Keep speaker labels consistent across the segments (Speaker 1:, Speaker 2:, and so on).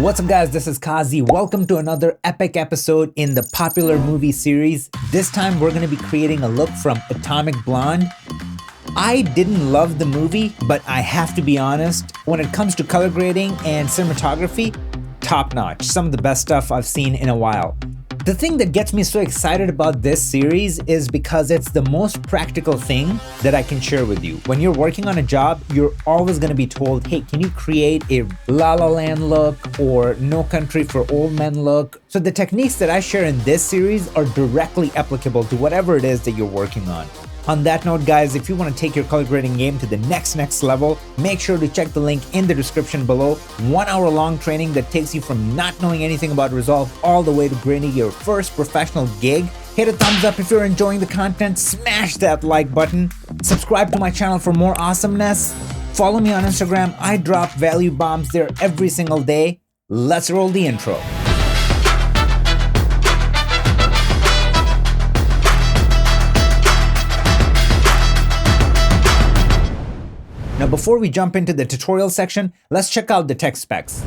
Speaker 1: What's up guys, this is Qazi. Welcome to another epic episode in the popular movie series. This time we're going to be creating a look from Atomic Blonde. I didn't love the movie, but I have to be honest, when it comes to color grading and cinematography, top notch. Some of the best stuff I've seen in a while. The thing that gets me so excited about this series is because it's the most practical thing that I can share with you. When you're working on a job, you're always going to be told, hey, can you create a La La Land look or No Country for Old Men look? So the techniques that I share in this series are directly applicable to whatever it is that you're working on. On that note, guys, if you want to take your color grading game to the next level, make sure to check the link in the description below. 1 hour long training that takes you from not knowing anything about Resolve all the way to grading your first professional gig. Hit a thumbs up if you're enjoying the content, smash that like button, subscribe to my channel for more awesomeness, follow me on Instagram, I drop value bombs there every single day. Let's roll the intro. Now, before we jump into the tutorial section, let's check out the tech specs.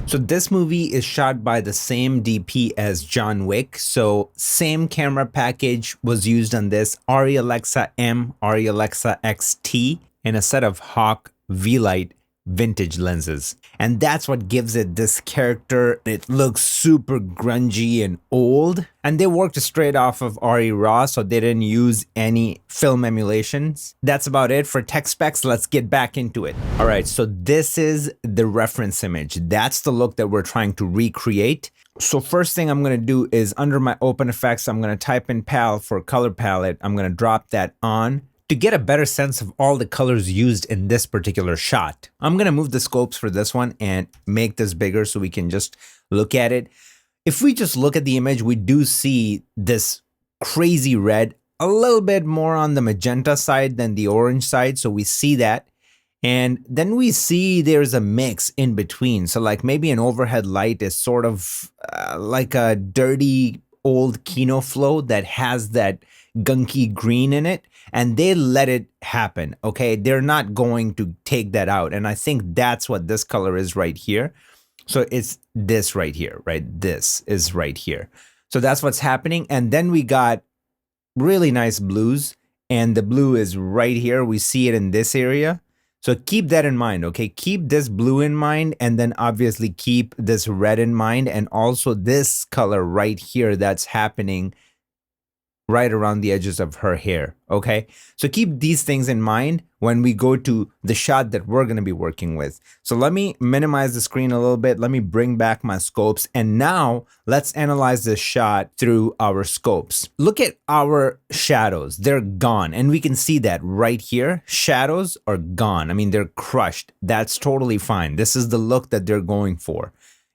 Speaker 1: So this movie is shot by the same DP as John Wick. So same camera package was used on this, ARRI Alexa M, ARRI Alexa XT, and a set of Hawk V-Lite vintage lenses. And that's what gives it this character. It looks super grungy and old. And they worked straight off of ARRI RAW, so they didn't use any film emulations. That's about it for tech specs. Let's get back into it. All right, so this is the reference image. That's the look that we're trying to recreate. So first thing I'm gonna do is under my open effects, I'm gonna type in PAL for color palette. I'm gonna drop that on to get a better sense of all the colors used in this particular shot. I'm gonna move the scopes for this one and make this bigger so we can just look at it. If we just look at the image, we do see this crazy red, a little bit more on the magenta side than the orange side, so we see that. And then we see there's a mix in between. So like maybe an overhead light is sort of like a dirty old Kino flow that has that gunky green in it, and they let it happen, okay? They're not going to take that out, and I think that's what this color is right here. So it's this right here, right? This is right here. So that's what's happening, and then we got really nice blues, and the blue is right here. We see it in this area. So keep that in mind, okay? Keep this blue in mind, and then obviously keep this red in mind, and also this color right here that's happening right around the edges of her hair, okay? So keep these things in mind when we go to the shot that we're gonna be working with. So let me minimize the screen a little bit. Let me bring back my scopes. And now let's analyze this shot through our scopes. Look at our shadows, they're gone. And we can see that right here, shadows are gone. I mean, they're crushed. That's totally fine. This is the look that they're going for.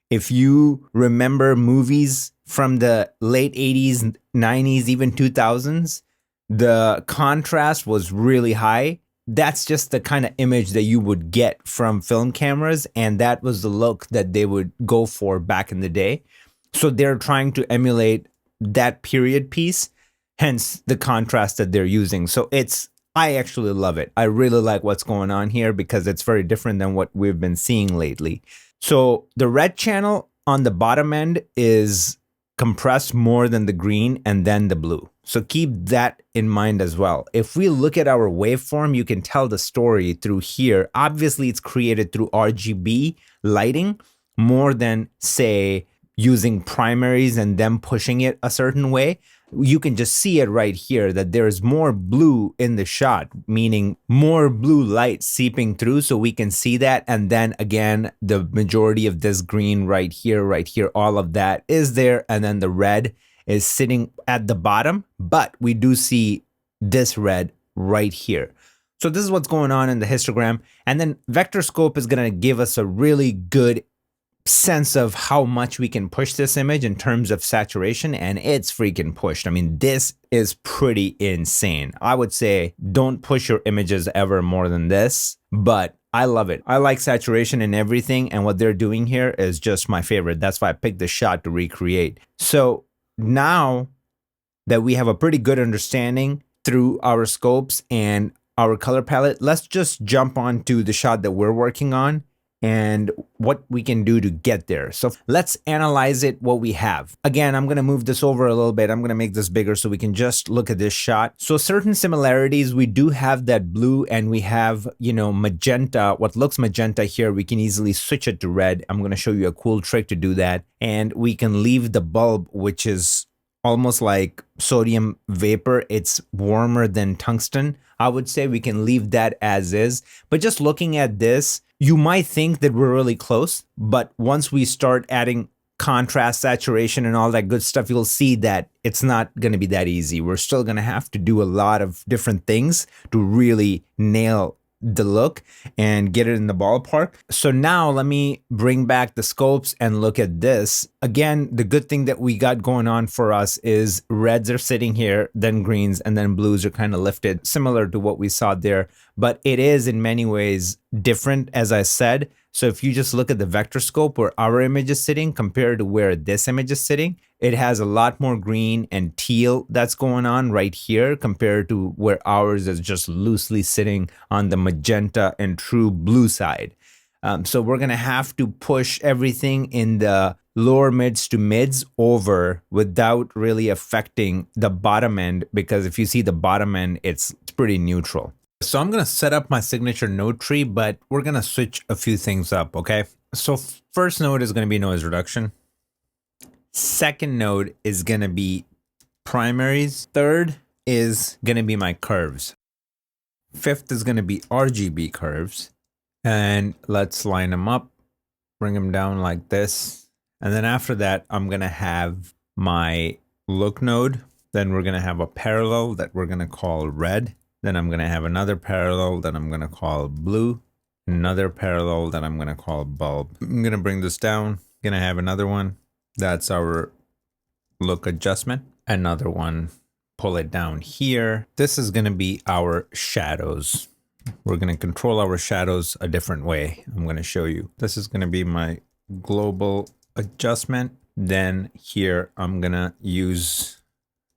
Speaker 1: If you remember movies from the late 80s, 90s, even 2000s, the contrast was really high. That's just the kind of image that you would get from film cameras, and that was the look that they would go for back in the day. So they're trying to emulate that period piece, hence the contrast that they're using. So I actually love it. I really like what's going on here because it's very different than what we've been seeing lately. So the red channel on the bottom end is compressed more than the green and then the blue. So keep that in mind as well. If we look at our waveform, you can tell the story through here. Obviously, it's created through RGB lighting more than, say, using primaries and them pushing it a certain way. You can just see it right here that there's more blue in the shot, meaning more blue light seeping through, so we can see that. And then again, the majority of this green right here, all of that is there. And then the red is sitting at the bottom, but we do see this red right here. So this is what's going on in the histogram. And then vector scope is gonna give us a really good sense of how much we can push this image in terms of saturation, and it's freaking pushed. I mean, this is pretty insane. I would say don't push your images ever more than this, but I love it. I like saturation and everything, and what they're doing here is just my favorite. That's why I picked this shot to recreate. So now that we have a pretty good understanding through our scopes and our color palette, let's just jump on to the shot that we're working on and what we can do to get there. So let's analyze it, what we have. Again, I'm gonna move this over a little bit. I'm gonna make this bigger so we can just look at this shot. So certain similarities, we do have that blue and we have, you know, magenta, what looks magenta here, we can easily switch it to red. I'm gonna show you a cool trick to do that. And we can leave the bulb, which is almost like sodium vapor. It's warmer than tungsten. I would say we can leave that as is, but just looking at this, you might think that we're really close, but once we start adding contrast, saturation, and all that good stuff, you'll see that it's not going to be that easy. We're still going to have to do a lot of different things to really nail the look and get it in the ballpark. So now let me bring back the scopes and look at this. Again, the good thing that we got going on for us is reds are sitting here, then greens, and then blues are kind of lifted, similar to what we saw there, but it is in many ways different, as I said. So if you just look at the vector scope where our image is sitting compared to where this image is sitting, it has a lot more green and teal that's going on right here compared to where ours is just loosely sitting on the magenta and true blue side. So we're going to have to push everything in the lower mids to mids over without really affecting the bottom end, because if you see the bottom end, it's pretty neutral. So I'm going to set up my signature node tree, but we're going to switch a few things up, okay? So first node is going to be noise reduction. Second node is going to be primaries. Third is going to be my curves. Fifth is going to be RGB curves. And let's line them up, bring them down like this. And then after that, I'm going to have my look node. Then we're going to have a parallel that we're going to call red. Then I'm going to have another parallel that I'm going to call blue. Another parallel that I'm going to call bulb. I'm going to bring this down. Going to have another one. That's our look adjustment. Another one, pull it down here. This is going to be our shadows. We're going to control our shadows a different way. I'm going to show you. This is going to be my global adjustment. Then here I'm going to use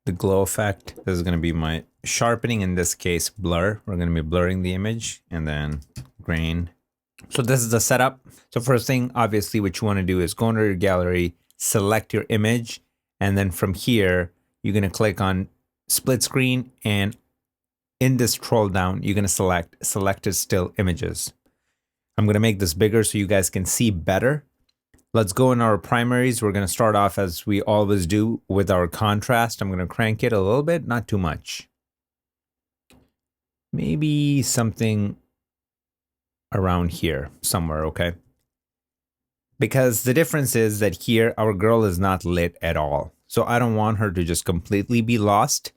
Speaker 1: the glow effect. This is going to be my sharpening, in this case blur. We're going to be blurring the image, and then grain. So this is the setup. So first thing, obviously, what you want to do is go into your gallery, select your image, and then from here you're going to click on split screen, and in this scroll down you're going to select selected still images. I'm going to make this bigger so you guys can see better. Let's go in our primaries. We're going to start off as we always do with our contrast. I'm going to crank it a little bit, not too much. Maybe something around here somewhere, okay? Because the difference is that here our girl is not lit at all. So I don't want her to just completely be lost,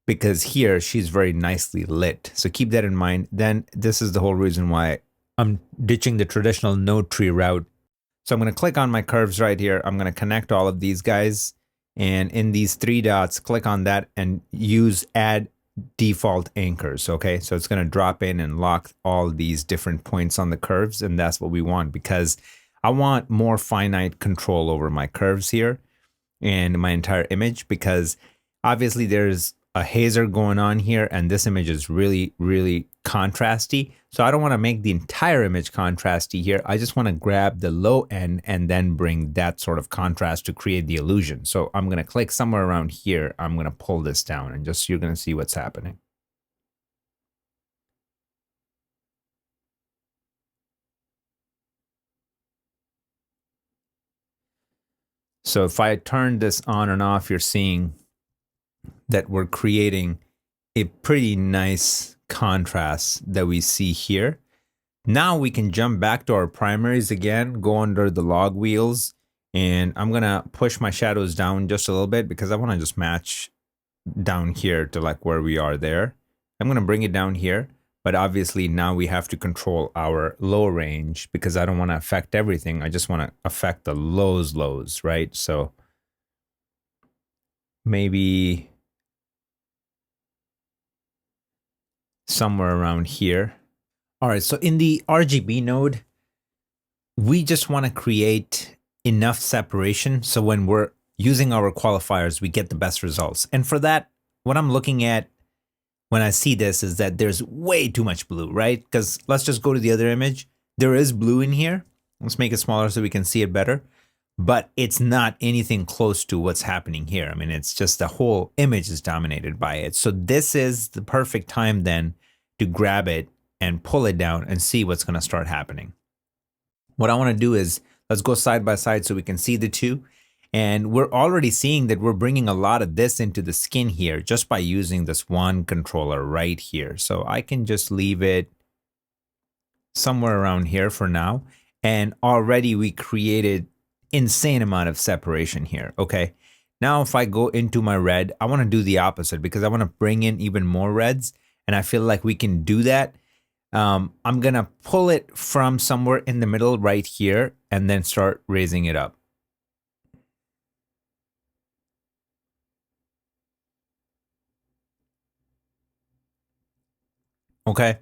Speaker 1: because here she's very nicely lit. So keep that in mind. Then this is the whole reason why I'm ditching the traditional node tree route. So I'm going to click on my curves right here. I'm going to connect all of these guys. And in these three dots, click on that and use add default anchors. Okay, so it's going to drop in and lock all these different points on the curves. And that's what we want, because I want more finite control over my curves here and my entire image, because obviously there's a hazer going on here and this image is really, really contrasty. So I don't want to make the entire image contrasty here. I just want to grab the low end and then bring that sort of contrast to create the illusion. So I'm going to click somewhere around here. I'm going to pull this down and just, you're going to see what's happening. So if I turn this on and off, you're seeing that we're creating a pretty nice contrast that we see here. Now we can jump back to our primaries again, go under the log wheels, and I'm gonna push my shadows down just a little bit because I want to just match down here to like where we are there. I'm gonna bring it down here, but obviously now we have to control our low range because I don't want to affect everything. I just want to affect the lows, right? So maybe somewhere around here. All right, so in the RGB node, we just want to create enough separation so when we're using our qualifiers, we get the best results. And for that, what I'm looking at when I see this is that there's way too much blue, right? Because let's just go to the other image. There is blue in here, Let's make it smaller so we can see it better. But it's not anything close to what's happening here. I mean, it's just the whole image is dominated by it. So this is the perfect time then to grab it and pull it down and see what's going to start happening. What I want to do is let's go side by side so we can see the two. And we're already seeing that we're bringing a lot of this into the skin here just by using this one controller right here. So I can just leave it somewhere around here for now. And already we created insane amount of separation here. Okay. Now, if I go into my red, I want to do the opposite because I want to bring in even more reds. And I feel like we can do that. I'm going to pull it from somewhere in the middle right here and then start raising it up. Okay.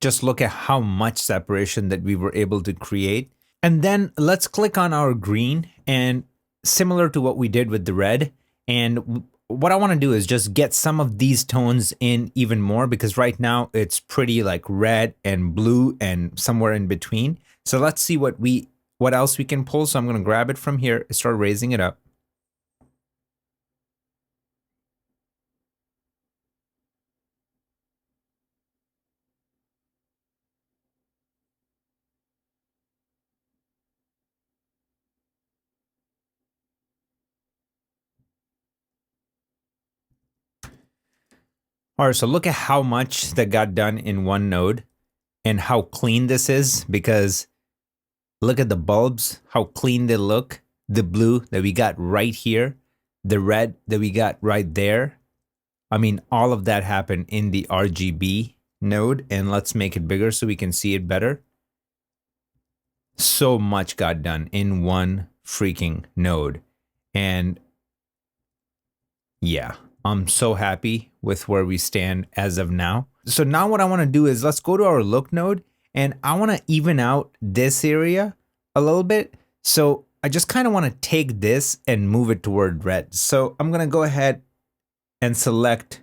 Speaker 1: Just look at how much separation that we were able to create. And then let's click on our green, and similar to what we did with the red. And what I want to do is just get some of these tones in even more, because right now it's pretty like red and blue and somewhere in between. So let's see what else we can pull. So I'm going to grab it from here, start raising it up. All right, so look at how much that got done in one node and how clean this is, because look at the bulbs, how clean they look. The blue that we got right here, the red that we got right there. I mean, all of that happened in the RGB node, and let's make it bigger so we can see it better. So much got done in one freaking node. And yeah, I'm so happy with where we stand as of now. So now what I want to do is let's go to our look node, and I want to even out this area a little bit. So I just kind of want to take this and move it toward red. So I'm going to go ahead and select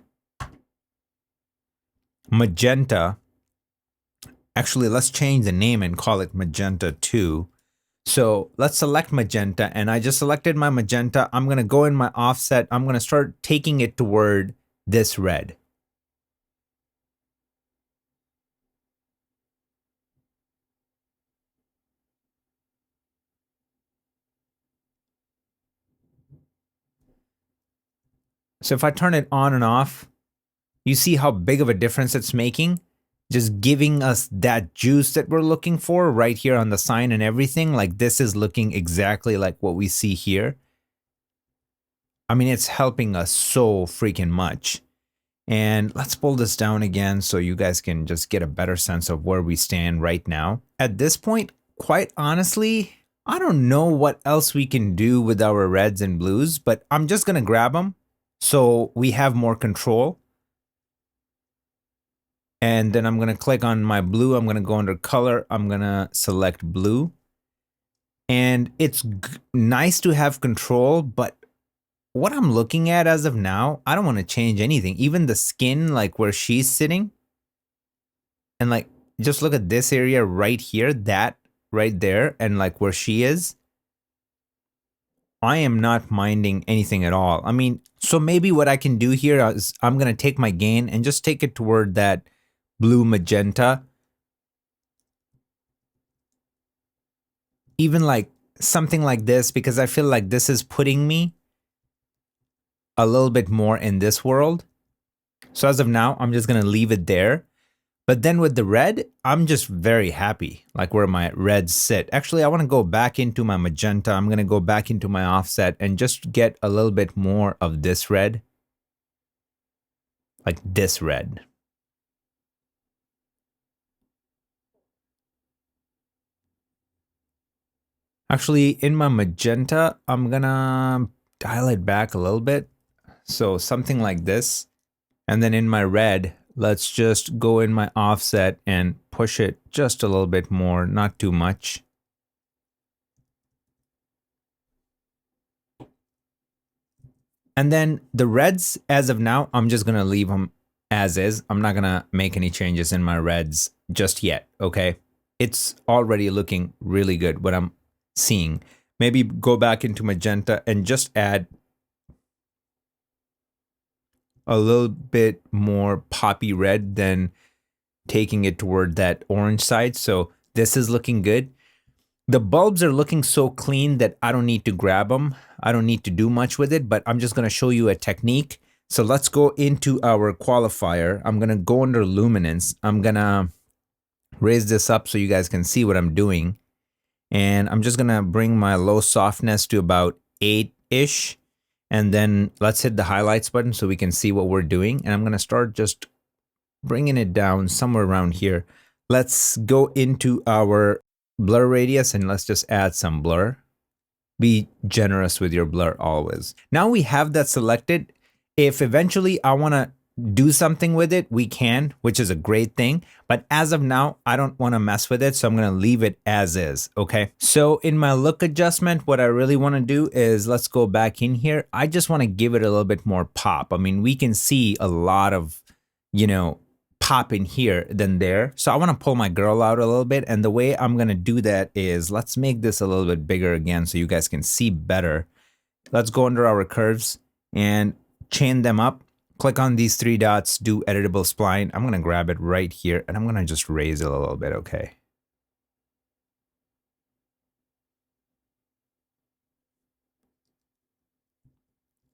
Speaker 1: magenta. Actually, let's change the name and call it magenta 2. So let's select magenta, and I just selected my magenta. I'm going to go in my offset. I'm going to start taking it toward this red. So if I turn it on and off, you see how big of a difference it's making? Just giving us that juice that we're looking for right here on the sign and everything. Like this is looking exactly like what we see here. I mean, it's helping us so freaking much. And let's pull this down again so you guys can just get a better sense of where we stand right now. At this point, quite honestly, I don't know what else we can do with our reds and blues, but I'm just going to grab them so we have more control. And then I'm going to click on my blue. I'm going to go under color. I'm going to select blue. And it's nice to have control, but what I'm looking at as of now, I don't want to change anything. Even the skin, like where she's sitting. And like, just look at this area right here, that right there, and like where she is. I am not minding anything at all. I mean, so maybe what I can do here is I'm going to take my gain and just take it toward that blue magenta. Even like something like this, because I feel like this is putting me a little bit more in this world. So as of now, I'm just going to leave it there. But then with the red, I'm just very happy, like where my reds sit. Actually, I want to go back into my magenta. I'm going to go back into my offset and just get a little bit more of this red. Like this red. Actually, in my magenta, I'm going to dial it back a little bit. So something like this. And then in my red, let's just go in my offset and push it just a little bit more, not too much. And then the reds, as of now, I'm just going to leave them as is. I'm not going to make any changes in my reds just yet, okay? it's already looking really good what I'm seeing. Maybe go back into magenta and just add a little bit more poppy red than taking it toward that orange side. So this is looking good. The bulbs are looking so clean that I don't need to grab them. I don't need to do much with it, but I'm just going to show you a technique. So let's go into our qualifier. I'm going to go under luminance. I'm going to raise this up so you guys can see what I'm doing. And I'm just going to bring my low softness to about 8-ish. And then let's hit the highlights button so we can see what we're doing. And I'm going to start just bringing it down somewhere around here. Let's go into our blur radius and let's just add some blur. Be generous with your blur always. Now we have that selected. If eventually I want to do something with it, we can, which is a great thing. But as of now, I don't want to mess with it. So I'm going to leave it as is. Okay. So in my look adjustment, what I really want to do is let's go back in here. I just want to give it a little bit more pop. I mean, we can see a lot of, pop in here than there. So I want to pull my girl out a little bit. And the way I'm going to do that is let's make this a little bit bigger again so you guys can see better. Let's go under our curves and chain them up. Click on these 3 dots, do editable spline. I'm going to grab it right here and I'm going to just raise it a little bit. Okay.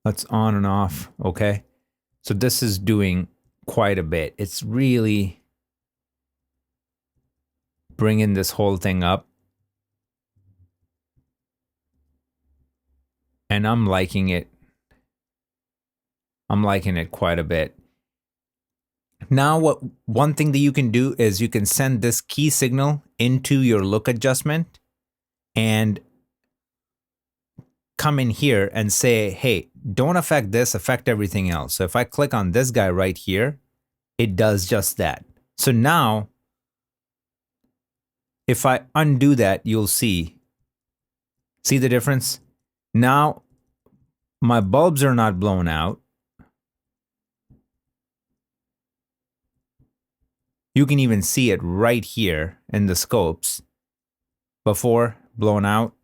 Speaker 1: Let's on and off. Okay. So this is doing quite a bit. It's really bringing this whole thing up. And I'm liking it. I'm liking it quite a bit. Now, one thing that you can do is you can send this key signal into your look adjustment and come in here and say, hey, don't affect this, affect everything else. So if I click on this guy right here, it does just that. So now, if I undo that, you'll see the difference? Now, my bulbs are not blown out. You can even see it right here in the scopes. Before, blown out,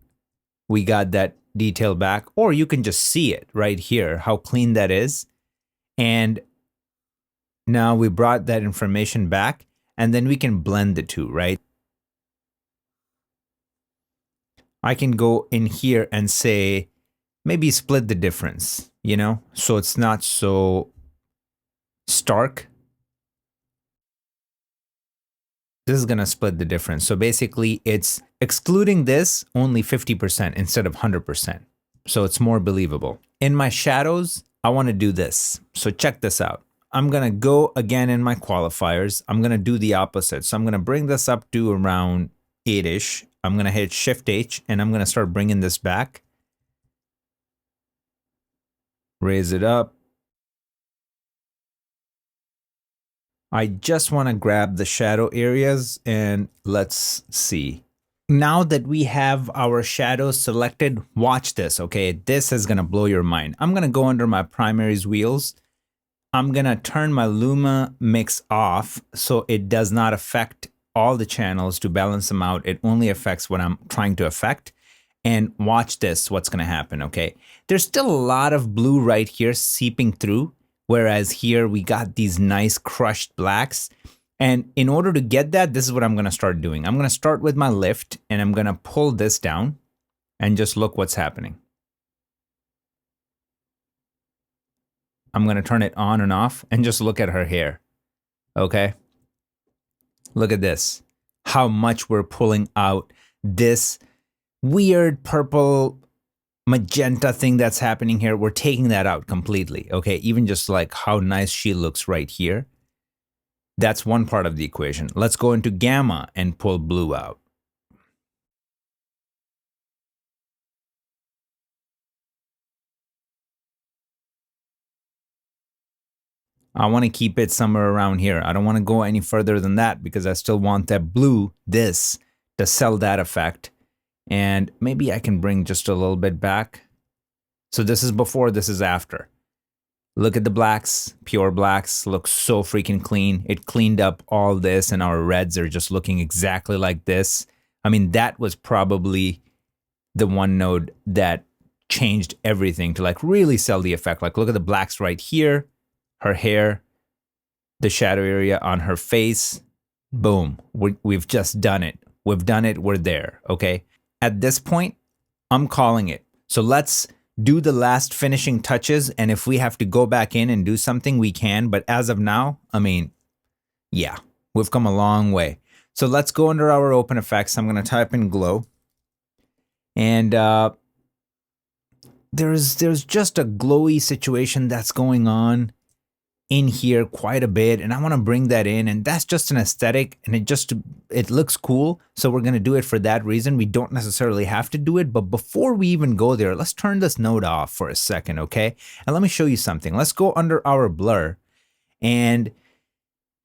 Speaker 1: we got that detail back. Or you can just see it right here, how clean that is. And now we brought that information back, and then we can blend the two, right? I can go in here and say, maybe split the difference, so it's not so stark. This is going to split the difference. So basically it's excluding this only 50% instead of 100%. So it's more believable. In my shadows, I want to do this. So check this out. I'm going to go again in my qualifiers. I'm going to do the opposite. So I'm going to bring this up to around 8-ish. I'm going to hit Shift H and I'm going to start bringing this back. Raise it up. I just want to grab the shadow areas and let's see. Now that we have our shadows selected, watch this, okay? This is going to blow your mind. I'm going to go under my primaries wheels. I'm going to turn my Luma mix off so it does not affect all the channels to balance them out. It only affects what I'm trying to affect. And watch this, what's going to happen, okay? There's still a lot of blue right here seeping through. Whereas here we got these nice crushed blacks. And in order to get that, this is what I'm going to start doing. I'm going to start with my lift and I'm going to pull this down and just look what's happening. I'm going to turn it on and off and just look at her hair. Okay. Look at this. How much we're pulling out this weird purple magenta thing that's happening here. We're taking that out completely. Okay. Even just like how nice she looks right here. That's one part of the equation. Let's go into gamma and pull blue out. I want to keep it somewhere around here. I don't want to go any further than that because I still want that blue, this, to sell that effect. And maybe I can bring just a little bit back. So this is before, this is after. Look at the blacks, pure blacks, looks so freaking clean. It cleaned up all this, and our reds are just looking exactly like this. I mean, that was probably the one node that changed everything to like really sell the effect. Like, look at the blacks right here, her hair, the shadow area on her face. Boom, we've just done it. We've done it, we're there, okay? At this point, I'm calling it. So let's do the last finishing touches, and if we have to go back in and do something, we can. But as of now, I mean, yeah, we've come a long way. So let's go under our open effects. I'm going to type in glow. And there's just a glowy situation that's going on in here quite a bit, and I want to bring that in, and that's just an aesthetic, and it looks cool, so we're going to do it for that reason. We don't necessarily have to do it, but before we even go there, let's turn this node off for a second, okay? And let me show you something. Let's go under our blur, and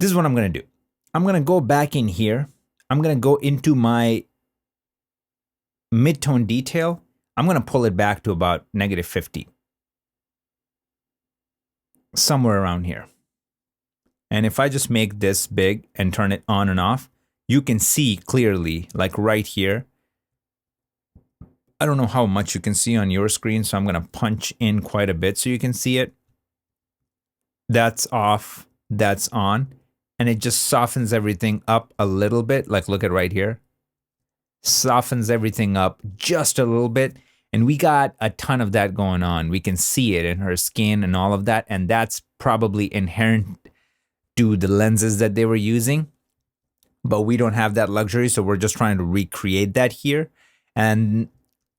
Speaker 1: this is what I'm going to do. I'm going to go back in here. I'm going to go into my mid-tone detail. I'm going to pull it back to about -50. Somewhere around here. And if I just make this big and turn it on and off, you can see clearly, like right here. I don't know how much you can see on your screen, so I'm going to punch in quite a bit so you can see it. That's off, that's on, and it just softens everything up a little bit. Like, look at right here. Softens everything up just a little bit. And we got a ton of that going on. We can see it in her skin and all of that. And that's probably inherent to the lenses that they were using. But we don't have that luxury, so we're just trying to recreate that here. And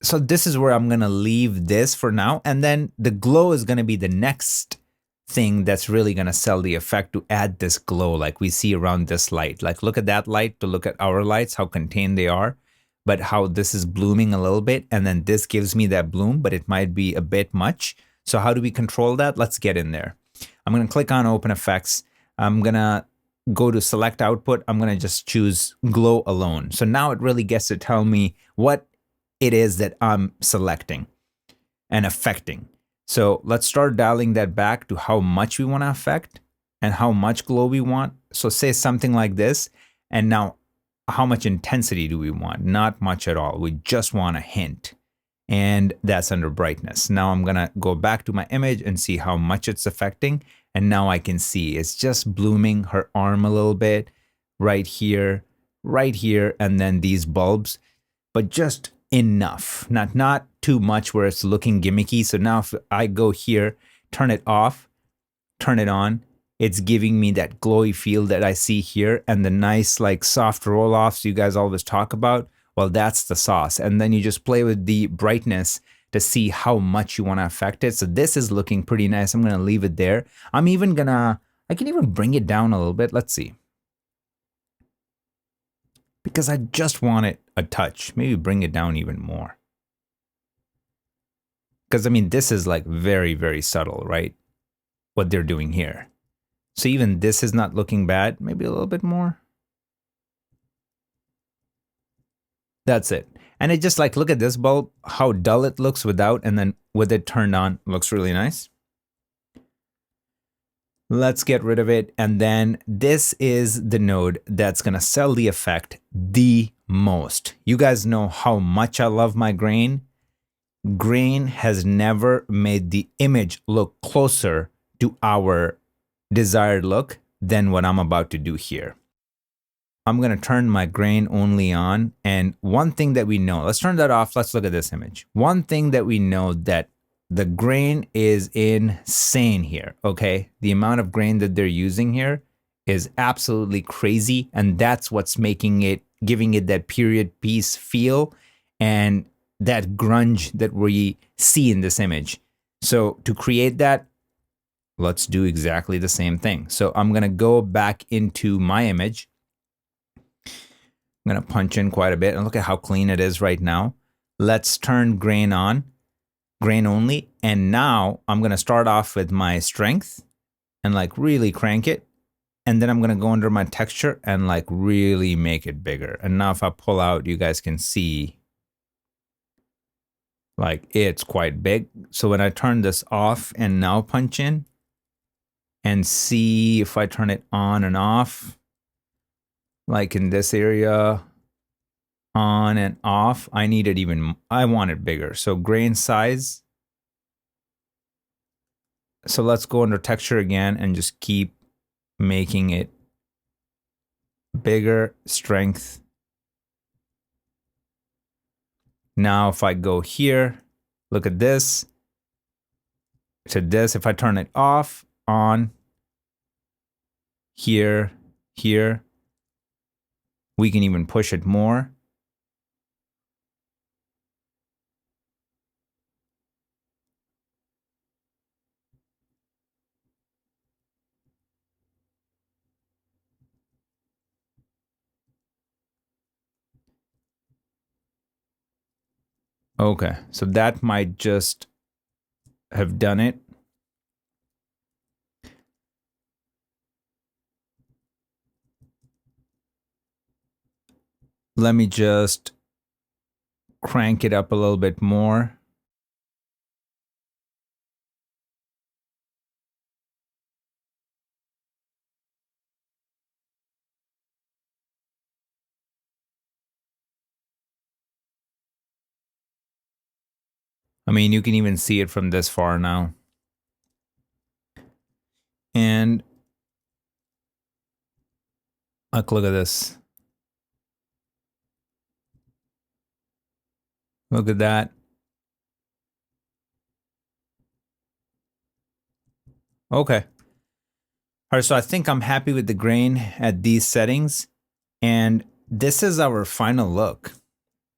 Speaker 1: so this is where I'm going to leave this for now. And then the glow is going to be the next thing that's really going to sell the effect to add this glow like we see around this light. Like, look at that light to look at our lights, how contained they are. But how this is blooming a little bit, and then this gives me that bloom, but it might be a bit much. So how do we control that? Let's get in there. I'm going to click on Open Effects. I'm going to go to Select Output. I'm going to just choose Glow Alone. So now it really gets to tell me what it is that I'm selecting and affecting. So let's start dialing that back to how much we want to affect and how much glow we want. So say something like this, and now how much intensity do we want? Not much at all. We just want a hint. And that's under brightness. Now I'm going to go back to my image and see how much it's affecting. And now I can see it's just blooming her arm a little bit right here, and then these bulbs, but just enough, not too much where it's looking gimmicky. So now if I go here, turn it off, turn it on, it's giving me that glowy feel that I see here, and the nice like soft roll-offs you guys always talk about. Well, that's the sauce. And then you just play with the brightness to see how much you want to affect it. So this is looking pretty nice. I'm going to leave it there. I can even bring it down a little bit. Let's see. Because I just want it a touch. Maybe bring it down even more. Because I mean, this is like very, very subtle, right? What they're doing here. So even this is not looking bad. Maybe a little bit more. That's it. And it just like, look at this bulb, how dull it looks without, and then with it turned on, looks really nice. Let's get rid of it. And then this is the node that's going to sell the effect the most. You guys know how much I love my grain. Grain has never made the image look closer to our desired look than what I'm about to do here. I'm going to turn my grain only on. And one thing that we know, let's turn that off. Let's look at this image. One thing that we know that the grain is insane here, okay? The amount of grain that they're using here is absolutely crazy. And that's what's making it, giving it that period piece feel and that grunge that we see in this image. So to create that, let's do exactly the same thing. So I'm going to go back into my image. I'm going to punch in quite a bit and look at how clean it is right now. Let's turn grain on, grain only. And now I'm going to start off with my strength and like really crank it. And then I'm going to go under my texture and like really make it bigger. And now if I pull out, you guys can see like it's quite big. So when I turn this off and now punch in, and see if I turn it on and off, like in this area, on and off. I need it even, I want it bigger. So grain size. So let's go under texture again and just keep making it bigger, strength. Now if I go here, look at this, to this, if I turn it off, on, here, here, we can even push it more. Okay, so that might just have done it. Let me just crank it up a little bit more. I mean, you can even see it from this far now. And look at this. Look at that. Okay. All right, so I think I'm happy with the grain at these settings. And this is our final look.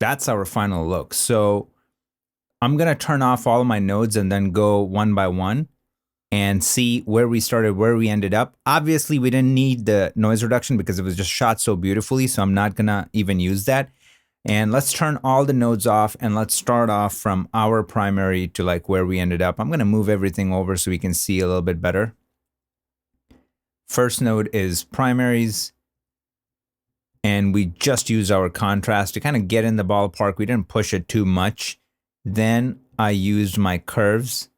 Speaker 1: That's our final look. So I'm going to turn off all of my nodes and then go one by one and see where we started, where we ended up. Obviously, we didn't need the noise reduction because it was just shot so beautifully. So I'm not going to even use that. And let's turn all the nodes off and let's start off from our primary to like where we ended up. I'm going to move everything over so we can see a little bit better. First node is primaries. And we just use our contrast to kind of get in the ballpark. We didn't push it too much. Then I used my curves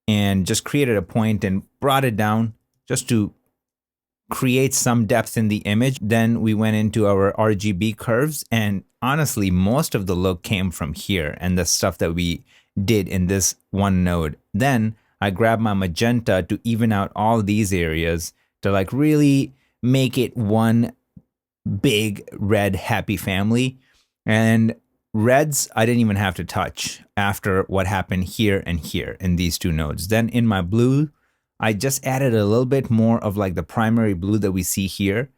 Speaker 1: and just created a point and brought it down just to create some depth in the image. Then we went into our RGB curves, and honestly, most of the look came from here and the stuff that we did in this one node. Then I grabbed my magenta to even out all these areas to like really make it one big red happy family. And reds, I didn't even have to touch after what happened here and here in these two nodes. Then in my blue, I just added a little bit more of like the primary blue that we see here.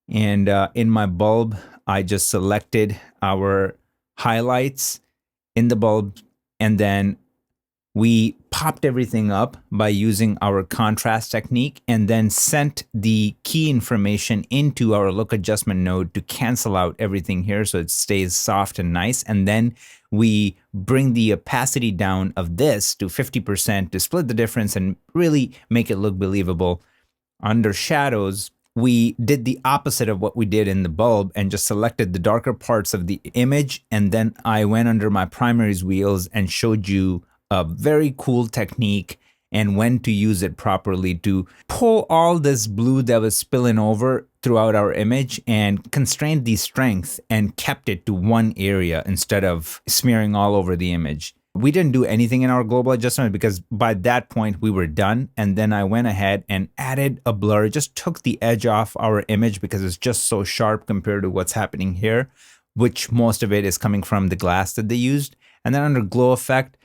Speaker 1: And in my bulb, I just selected our highlights in the bulb, and then we popped everything up by using our contrast technique and then sent the key information into our look adjustment node to cancel out everything here so it stays soft and nice. And then we bring the opacity down of this to 50% to split the difference and really make it look believable. Under shadows, we did the opposite of what we did in the bulb and just selected the darker parts of the image. And then I went under my primaries wheels and showed you a very cool technique and when to use it properly to pull all this blue that was spilling over throughout our image and constrained the strength and kept it to one area instead of smearing all over the image. We didn't do anything in our global adjustment because by that point we were done. And then I went ahead and added a blur, just took the edge off our image because it's just so sharp compared to what's happening here, which most of it is coming from the glass that they used. And then under glow effect,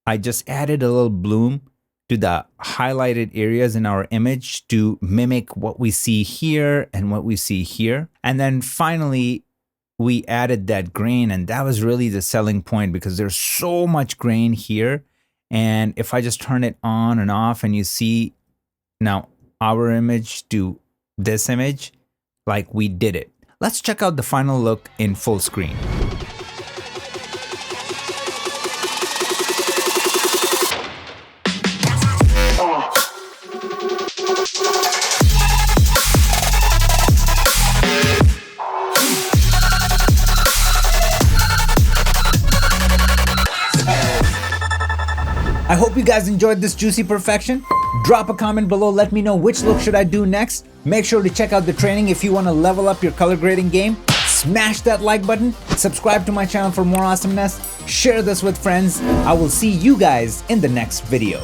Speaker 1: I just added a little bloom to the highlighted areas in our image to mimic what we see here and what we see here. And then finally, we added that grain, and that was really the selling point because there's so much grain here. And if I just turn it on and off and you see now our image to this image, like we did it. Let's check out the final look in full screen. I hope you guys enjoyed this juicy perfection.
Speaker 2: Drop a comment below, let me know which look should I do next. Make sure to check out the training if you want to level up your color grading game. Smash that like button, subscribe to my channel for more awesomeness, share this with friends. I will see you guys in the next video.